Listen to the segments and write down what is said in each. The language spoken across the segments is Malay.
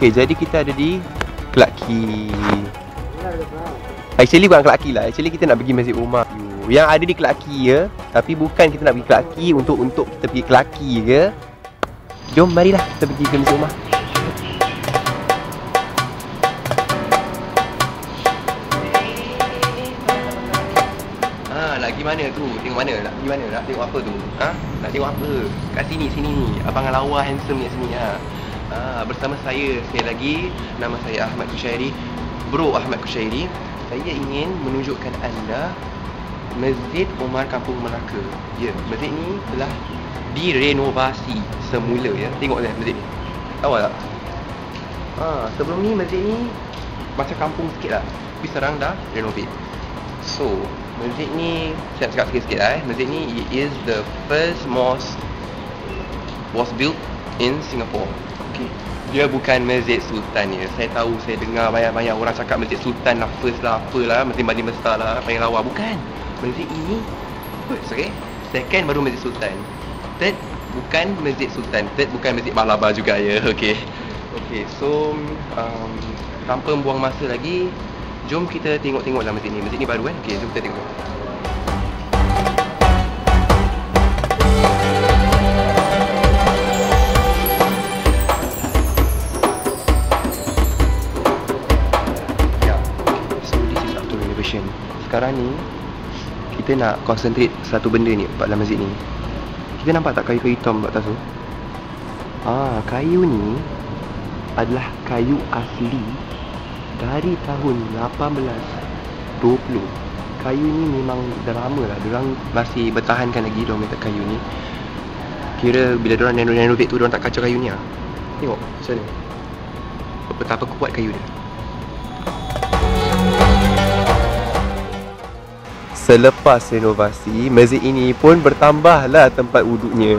Okay, jadi kita ada di Clarke Quay. Actually bukan Clarke Quay lah. Actually kita nak pergi Masjid Umar yang ada di Clarke Quay ya. Tapi bukan kita nak pergi Clarke Quay untuk kita pergi Clarke Quay ke. Jom marilah kita pergi ke Masjid Umar. Nak pergi mana tu? Tengok mana? Nak pergi mana? Nak tengok apa tu? Nak tengok apa? Kat sini ni. Abang lawa handsome kat sini bersama saya sekali lagi. Nama saya Ahmad Kushairi. Bro Ahmad Kushairi. Saya ingin menunjukkan anda Masjid Umar Kampung Melaka. Ya, masjid ni telah direnovasi semula ya. Tengok masjid ni. Tahu tak? Sebelum ni masjid ni macam kampung sikit lah. Tapi sekarang dah renovate. So, masjid ni saya nak cakap sikit-sikit lah Masjid ni is the first mosque was built in Singapore. Okay. Dia bukan Masjid Sultan ya. Saya tahu, saya dengar banyak-banyak orang cakap Masjid Sultan lah, first lah, apalah, masjid-masjid besar lah, paling lawa. Bukan. Masjid ini first, okay. Second baru Masjid Sultan. Third bukan Masjid Sultan. Third bukan Masjid Balaba juga ya. Okay. Okay, so tanpa buang masa lagi, jom kita tengok-tengoklah masjid ni. Masjid ni baru kan? Okay, jom kita tengok. Ya, so this is after renovation. Sekarang ni kita nak concentrate satu benda ni kat dalam masjid ni. Kita nampak tak kayu-kayu hitam kat atas tu? Kayu ni adalah kayu asli dari tahun 1820. Kayu ni memang dah lama lah. Diorang masih bertahankan lagi diorang minta kayu ni. Kira bila diorang renovate tu, diorang tak kacau kayu ni lah. Tengok macam ni, betapa kuat kayu dia. Selepas renovasi, masjid ini pun bertambahlah tempat wuduknya.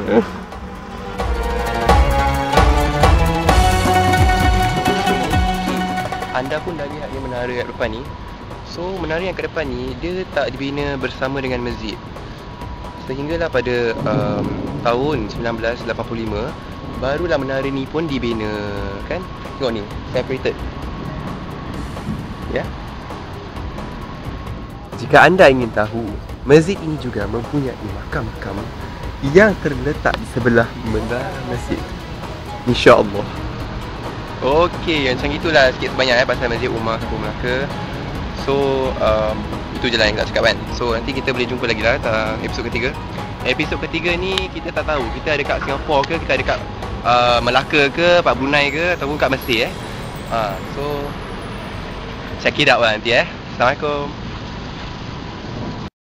Anda pun dah lihat ni menara kat depan ni. So menara yang kat depan ni dia tak dibina bersama dengan masjid. Sehinggalah pada tahun 1985 barulah menara ni pun dibina kan. Tengok ni, separated. Ya. Jika anda ingin tahu, masjid ini juga mempunyai makam-makam yang terletak di sebelah menara masjid. InsyaAllah. Okey, macam itulah sikit sebanyak pasal Masjid Umar Kampung Melaka. So, itu je lah yang nak cakap kan. So, nanti kita boleh jumpa lagi lah episod ketiga. Episod ketiga ni kita tak tahu kita ada kat Singapura ke, kita ada kat Melaka ke, kat Brunei ke, ataupun kat Mesir So, check it out lah nanti Assalamualaikum.